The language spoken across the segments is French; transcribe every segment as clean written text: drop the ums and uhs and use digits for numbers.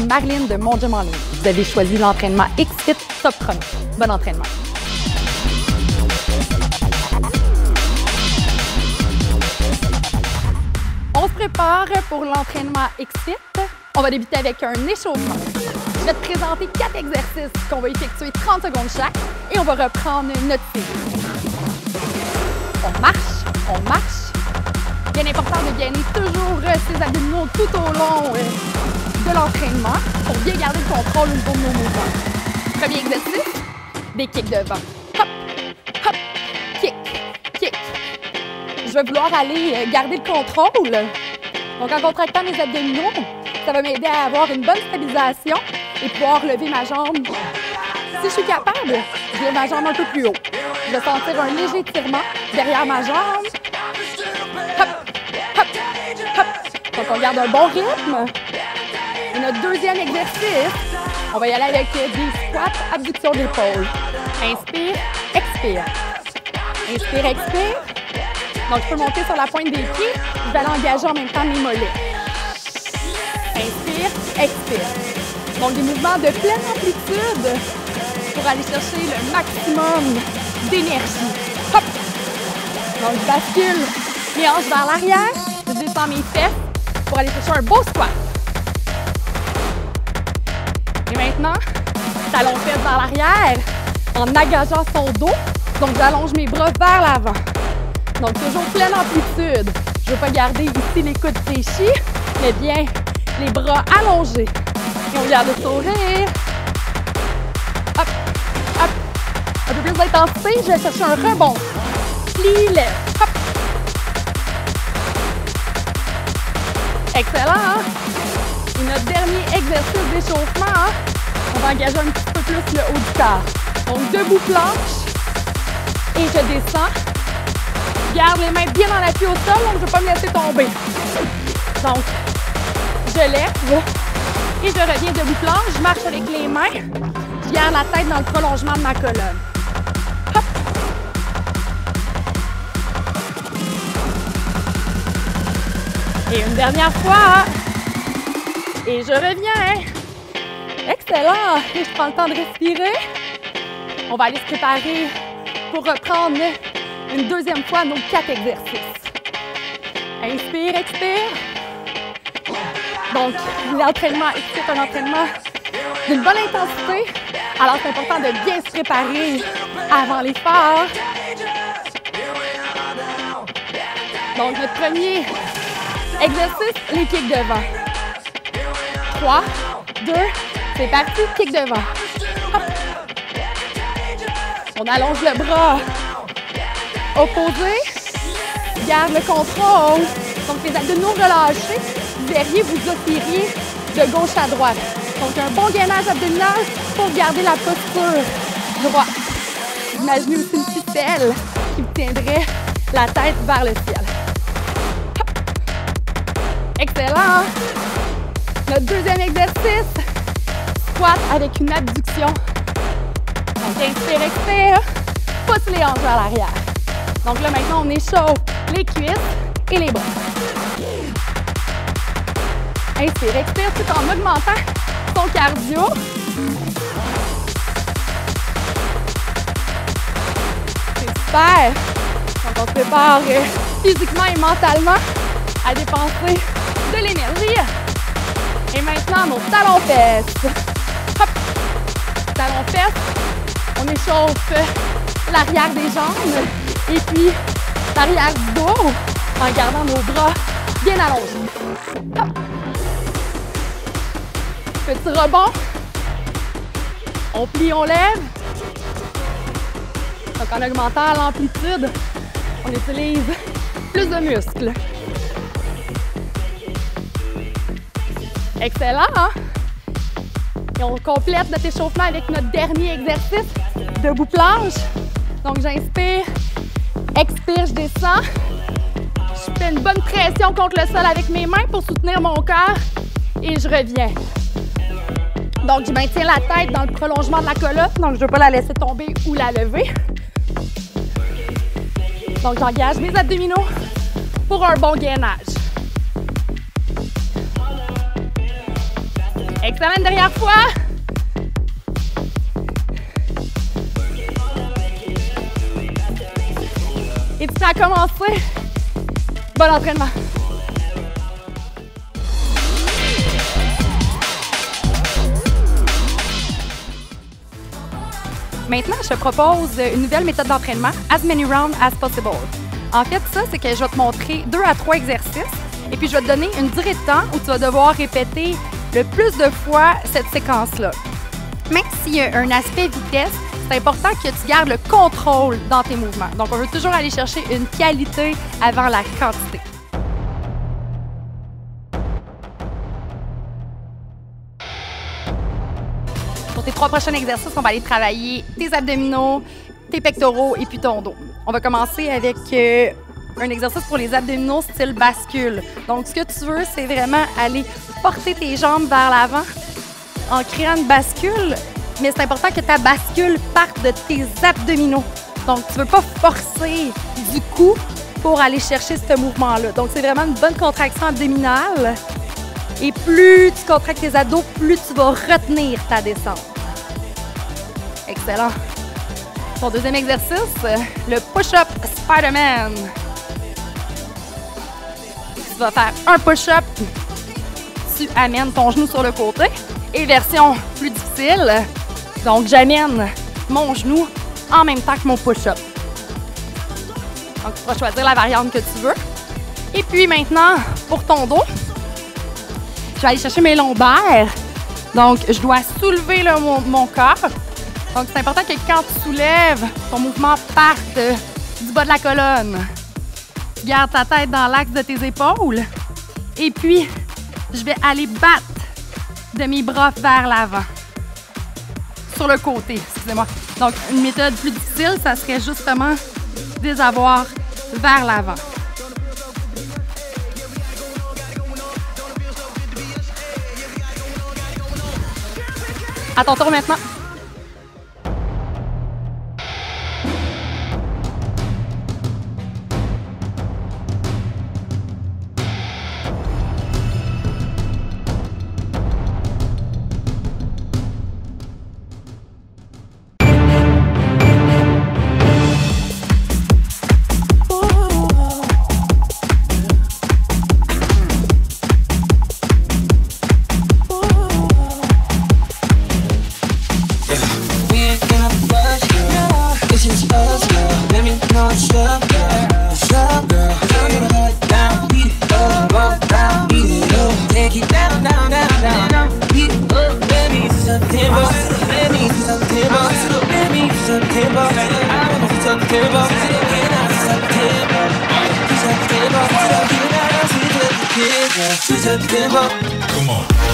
Marilyn de Mon Gym en ligne. Vous avez choisi l'entraînement X-Fit Top Chrono. Bon entraînement! On se prépare pour l'entraînement X-Fit. On va débuter avec un échauffement. Je vais te présenter 4 exercices qu'on va effectuer 30 secondes chaque et on va reprendre notre série. On marche. Bien important de gagner toujours ses abdominaux tout au long de l'entraînement pour bien garder le contrôle au niveau de nos mouvements. Premier exercice, des kicks devant. Hop, hop, kick, kick. Je vais vouloir aller garder le contrôle. Donc en contractant mes abdominaux, ça va m'aider à avoir une bonne stabilisation et pouvoir lever ma jambe. Si je suis capable, je lève ma jambe un peu plus haut. Je vais sentir un léger étirement derrière ma jambe. Hop, hop, hop. Donc on garde un bon rythme. Et notre deuxième exercice, on va y aller avec des squats, abduction d'épaule. Inspire, expire. Inspire, expire. Donc je peux monter sur la pointe des pieds. Je vais aller engager en même temps mes mollets. Inspire, expire. Donc des mouvements de pleine amplitude pour aller chercher le maximum d'énergie. Hop! Donc je bascule mes hanches vers l'arrière, je descends mes fesses pour aller chercher un beau squat. Et maintenant, talons fesses vers l'arrière en agageant son dos. Donc j'allonge mes bras vers l'avant. Donc toujours pleine amplitude. Je ne veux pas garder ici les coudes fléchis, mais bien les bras allongés. Et on garde le sourire. Hop, hop. Un peu plus d'intensité, je vais chercher un rebond. Plie, lève. Hop. Excellent, hein? Et notre dernier exercice d'échauffement, hein? On va engager un petit peu plus le haut du corps. Donc debout planche. Et je descends. Garde les mains bien en appui au sol, donc je ne veux pas me laisser tomber. Donc, je lève et je reviens debout planche. Je marche avec les mains. Je garde la tête dans le prolongement de ma colonne. Hop. Et une dernière fois. Et je reviens. Excellent. Et je prends le temps de respirer. On va aller se préparer pour reprendre une deuxième fois nos 4 exercices. Inspire, expire. Donc, l'entraînement est un entraînement d'une bonne intensité. Alors, c'est important de bien se préparer avant l'effort. Donc, notre premier exercice, les kicks devant. 3, 2, c'est parti, kick devant. Hop. On allonge le bras opposé. Garde le contrôle. Donc, les abdominaux relâchés. Vous verriez, vous oscilleriez de gauche à droite. Donc, un bon gainage abdominal pour garder la posture droite. Imaginez aussi une ficelle qui vous tiendrait la tête vers le ciel. Hop. Excellent! Notre deuxième exercice, squat avec une abduction. Donc, inspire, expire. Pousse les hanches vers l'arrière. Donc là, maintenant, on échauffe les cuisses et les bras. Inspire, expire tout en augmentant son cardio. C'est super! Donc, on se prépare physiquement et mentalement à dépenser de l'énergie. Et maintenant, nos talons-fesses. Hop! Talons-fesses. On échauffe l'arrière des jambes et puis l'arrière du dos en gardant nos bras bien allongés. Hop! Petit rebond. On plie, on lève. Donc en augmentant l'amplitude, on utilise plus de muscles. Excellent, hein? Et on complète notre échauffement avec notre dernier exercice, debout planche. Donc j'inspire, expire, je descends. Je fais une bonne pression contre le sol avec mes mains pour soutenir mon corps et je reviens. Donc je maintiens la tête dans le prolongement de la colonne, donc je ne veux pas la laisser tomber ou la lever. Donc j'engage mes abdominaux pour un bon gainage. Excellent, dernière fois. Et tu as commencé. Bon entraînement. Maintenant, je te propose une nouvelle méthode d'entraînement, as many rounds as possible. En fait, ça, c'est que je vais te montrer 2 à 3 exercices et puis je vais te donner une durée de temps où tu vas devoir répéter le plus de fois cette séquence-là. Même s'il y a un aspect vitesse, c'est important que tu gardes le contrôle dans tes mouvements. Donc, on veut toujours aller chercher une qualité avant la quantité. Pour tes 3 prochains exercices, on va aller travailler tes abdominaux, tes pectoraux et puis ton dos. On va commencer avec un exercice pour les abdominaux style bascule. Donc, ce que tu veux, c'est vraiment aller porter tes jambes vers l'avant en créant une bascule, mais c'est important que ta bascule parte de tes abdominaux. Donc, tu ne veux pas forcer du cou pour aller chercher ce mouvement-là. Donc, c'est vraiment une bonne contraction abdominale. Et plus tu contractes tes abdos, plus tu vas retenir ta descente. Excellent. Ton deuxième exercice, le push-up Spider-Man. Tu vas faire un push-up, tu amènes ton genou sur le côté. Et version plus difficile, donc j'amène mon genou en même temps que mon push-up. Donc tu vas choisir la variante que tu veux. Et puis maintenant, pour ton dos, je vais aller chercher mes lombaires. Donc, je dois soulever mon corps. Donc, c'est important que quand tu soulèves, ton mouvement parte du bas de la colonne. Tu gardes ta tête dans l'axe de tes épaules. Et puis, je vais aller battre de mes bras vers l'avant. Sur le côté, excusez-moi. Donc, une méthode plus difficile, ça serait justement de les avoir vers l'avant. À ton tour maintenant. Come on. Come on.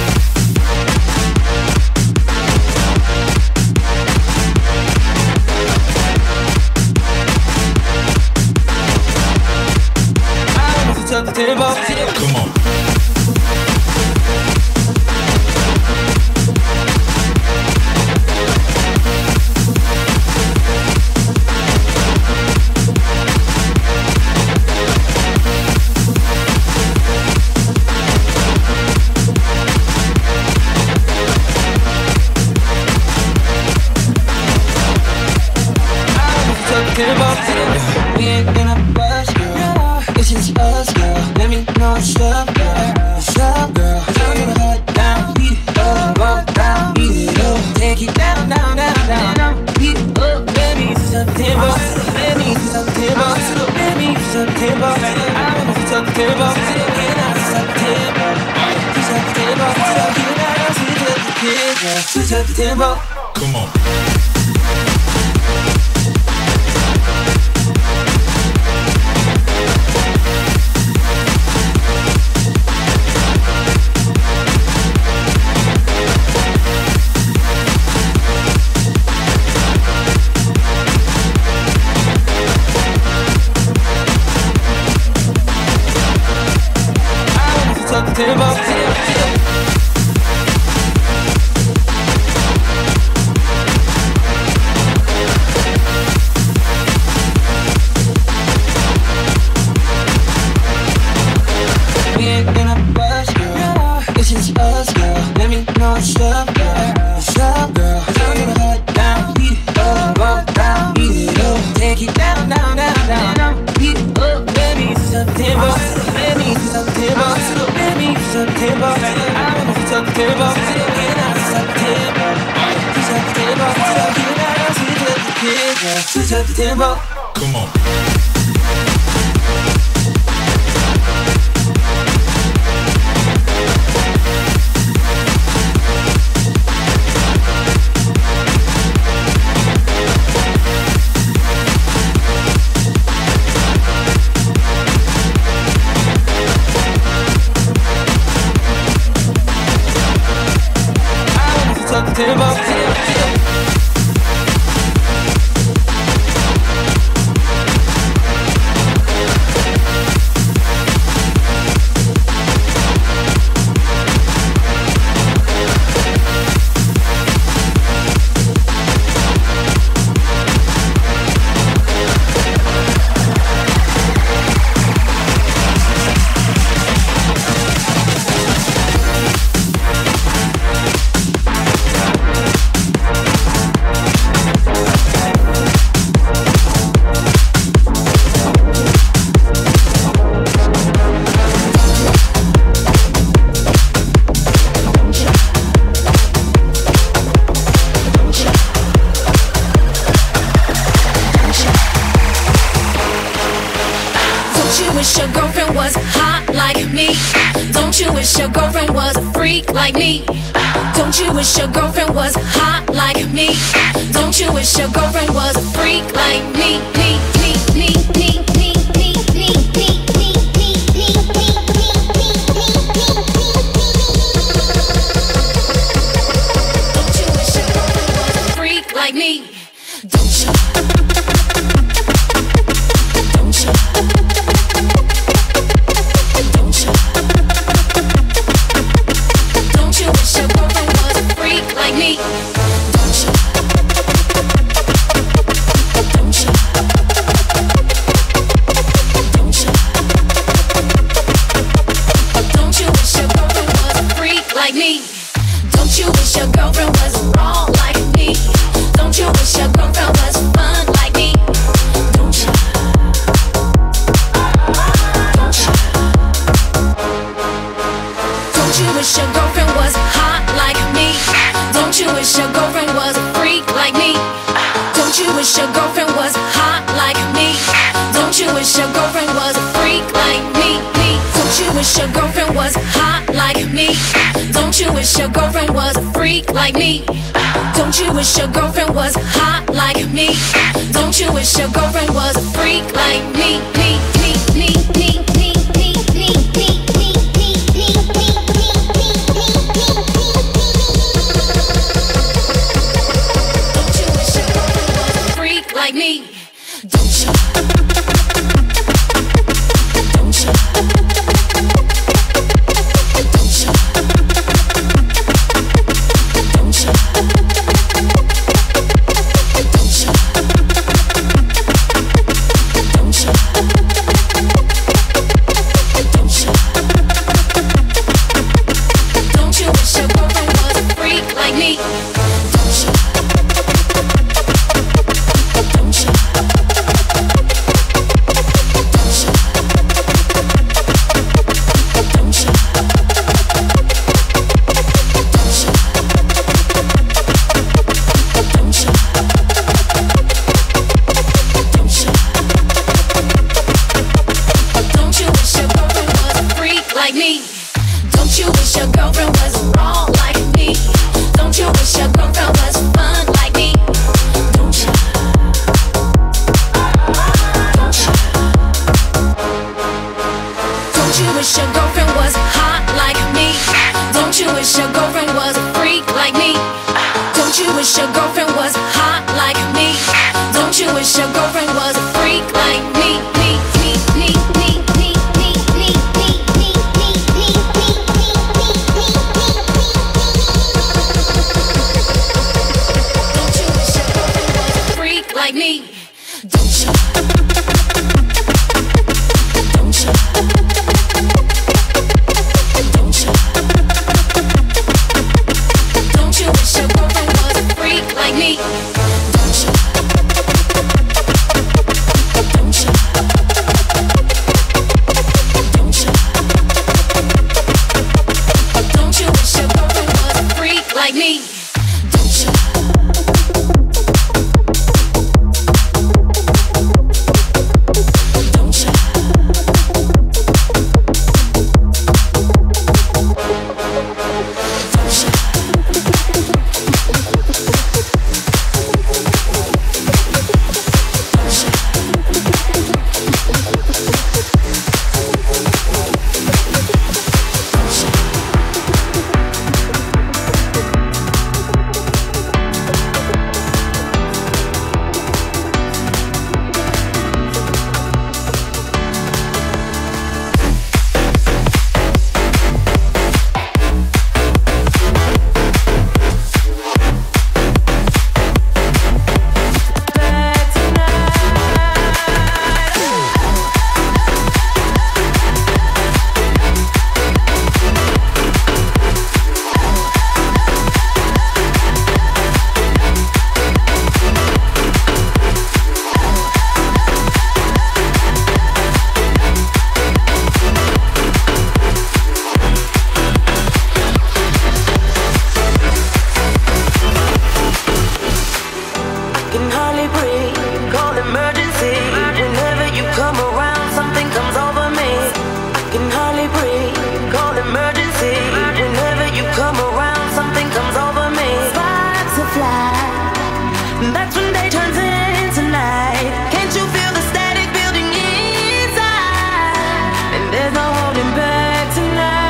We ain't gonna bust, girl. It's just us, girl. Let me know what's up, girl. What's up, girl? Turn it right down, beat it up, roll down, beat it up, take it down, down, down, down. Beat it up, baby, it's September. Baby, it's September. Baby, it's September. I wanna be September. It's September. It's September. It's September. Come on. it's love, girl. It's love, girl. Down to the heart, down, beat it up, walk down, beat it up, take it down, down, down, down, beat it up, baby, it's September, baby, it's September, baby, it's September, I wanna it's September, it's September, it's September, it's September. Come on. Like me, don't you wish your girlfriend was hot like me? Don't you wish your girlfriend was a freak like me? Don't you wish your girlfriend was a freak like me? Don't you? Don't you? Don't you? Don't you wish your girlfriend was a freak like me? Don't you? Don't you? Don't you? Don't you wish your girlfriend was a freak like me? Don't you wish your girlfriend was wrong like me? Don't you wish your girlfriend was fun like me? Don't you? Don't you? Don't you wish your girlfriend was hot like me? Don't you wish your girlfriend was a freak like me? Don't you wish your girlfriend was hot like me? Don't you wish your girlfriend was a freak like me? Don't you wish your girlfriend was hot like me? Don't you wish your girlfriend was a freak like me? Don't you wish your girlfriend was hot like me? Don't you wish your girlfriend was a freak like me? Like me, don't you? Don't you? Don't you? Don't you? Don't you? Don't you? Don't you? Don't you wish your girlfriend was a freak like me? Don't you? Don't you? Like me, don't you wish your girlfriend was wrong like me? Don't you wish your girlfriend was fun like me? Don't you? Don't you? Don't you wish your girlfriend was hot like me? Don't you wish your girlfriend was a freak like me? Don't you wish your girlfriend was hot like me? Don't you wish your girlfriend was a freak like me? Like me, don't you? Don't you? Don't you? me. Don't you? Don't you? Don't you? Don't you wish your girlfriend was a freak like me? Don't you? That's when day turns into night. Can't you feel the static building inside? And there's no holding back tonight.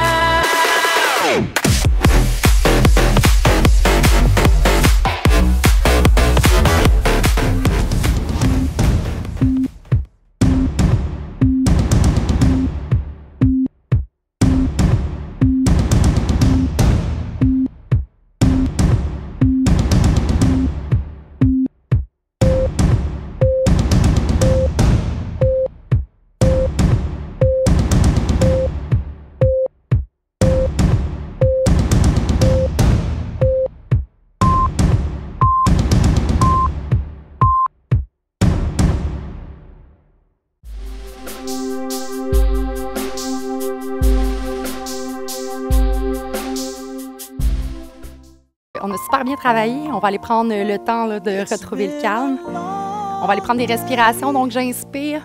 On a super bien travaillé. On va aller prendre le temps là, de retrouver le calme. On va aller prendre des respirations. Donc, j'inspire,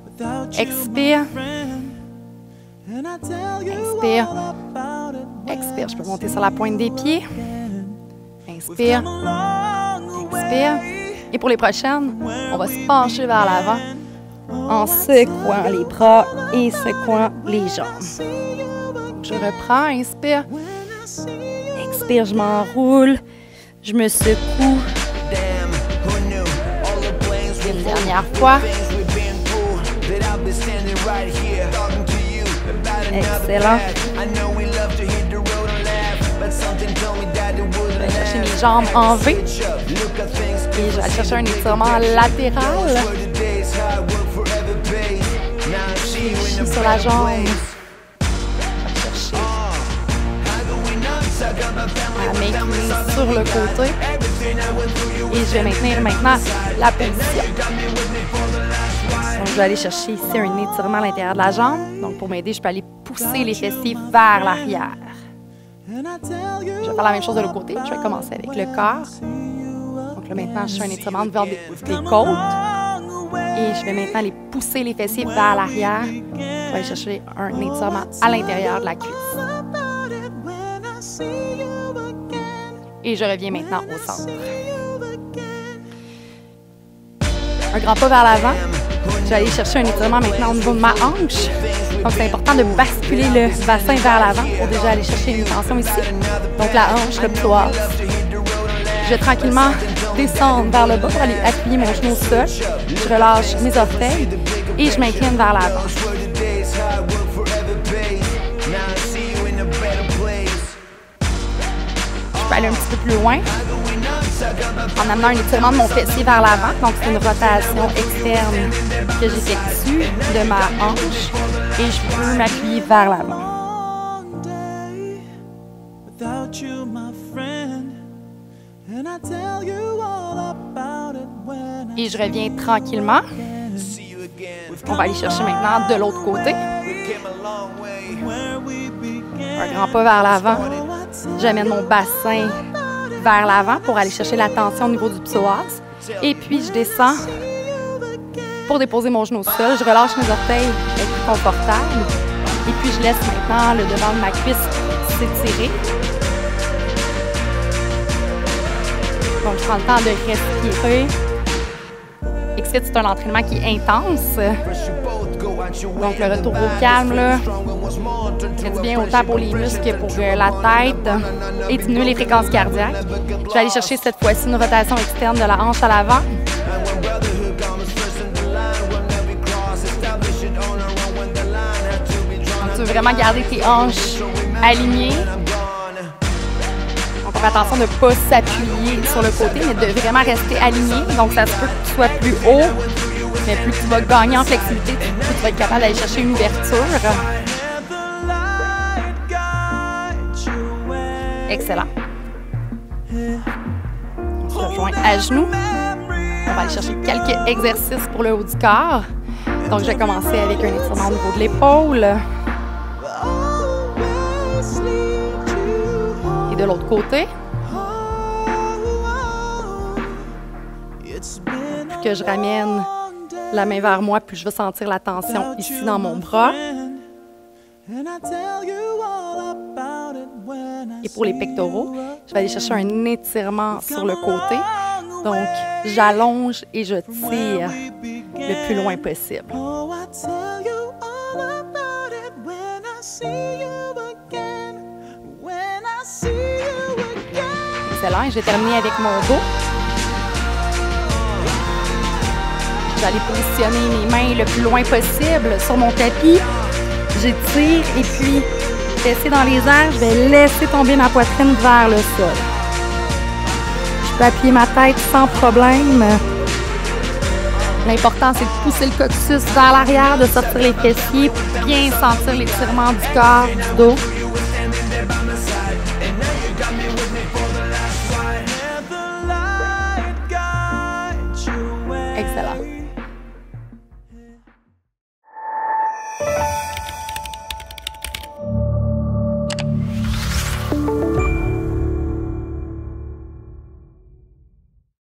expire, inspire, expire. Je peux monter sur la pointe des pieds. Inspire, expire. Et pour les prochaines, on va se pencher vers l'avant en secouant les bras et secouant les jambes. Je reprends, inspire, expire, je m'enroule. Je me secoue. Une dernière fois. Excellent. Je vais chercher mes jambes en V. Et je vais chercher un étirement latéral. Je suis sur la jambe. À m'incliner sur le côté et je vais maintenir maintenant la position. Donc, je vais aller chercher ici un étirement à l'intérieur de la jambe. Donc, pour m'aider, je peux aller pousser les fessiers vers l'arrière. Je vais faire la même chose de l'autre côté. Je vais commencer avec le corps. Donc là, maintenant, je fais un étirement vers des côtes. Et je vais maintenant aller pousser les fessiers vers l'arrière. Je vais aller chercher un étirement à l'intérieur de la cuisse. Et je reviens maintenant au centre. Un grand pas vers l'avant. Je vais aller chercher un étirement maintenant au niveau de ma hanche. Donc, c'est important de basculer le bassin vers l'avant pour déjà aller chercher une tension ici. Donc, la hanche, le psoas. Je vais tranquillement descendre vers le bas pour aller appuyer mon genou au sol. Je relâche mes orteils et je m'incline vers l'avant. Je peux aller un petit peu plus loin en amenant un étirement de mon fessier vers l'avant. Donc, c'est une rotation externe que j'effectue de ma hanche et je peux m'appuyer vers l'avant. Without you, my friend, and I tell you all Et je reviens tranquillement. On va aller chercher maintenant de l'autre côté. Un grand pas vers l'avant. J'amène mon bassin vers l'avant pour aller chercher la tension au niveau du psoas. Et puis, je descends pour déposer mon genou au sol. Je relâche mes orteils, être plus confortable. Et puis, je laisse maintenant le devant de ma cuisse s'étirer. Donc, je prends le temps de respirer. Exit, c'est un entraînement qui est intense. Donc, le retour au calme, là, fait du bien autant pour les muscles que pour la tête et diminuer les fréquences cardiaques. Je vais aller chercher cette fois-ci une rotation externe de la hanche à l'avant. Donc, tu veux vraiment garder tes hanches alignées. Donc, on fait attention de ne pas s'appuyer sur le côté, mais de vraiment rester aligné. Donc, ça se peut que tu sois plus haut, mais plus tu vas gagner en flexibilité, plus tu vas être capable d'aller chercher une ouverture. Excellent. On se rejoint à genoux. On va aller chercher quelques exercices pour le haut du corps. Donc, je vais commencer avec un étirement au niveau de l'épaule. Et de l'autre côté. Plus que je ramène la main vers moi, plus je vais sentir la tension ici dans mon bras. Et pour les pectoraux, je vais aller chercher un étirement sur le côté. Donc, j'allonge et je tire le plus loin possible. Excellent. Et je vais terminer avec mon dos. Je vais aller positionner mes mains le plus loin possible sur mon tapis. J'étire et puis, baisser dans les airs, je vais laisser tomber ma poitrine vers le sol. Je peux appuyer ma tête sans problème. L'important, c'est de pousser le coccyx vers l'arrière, de sortir les fessiers, bien sentir l'étirement du corps, du dos.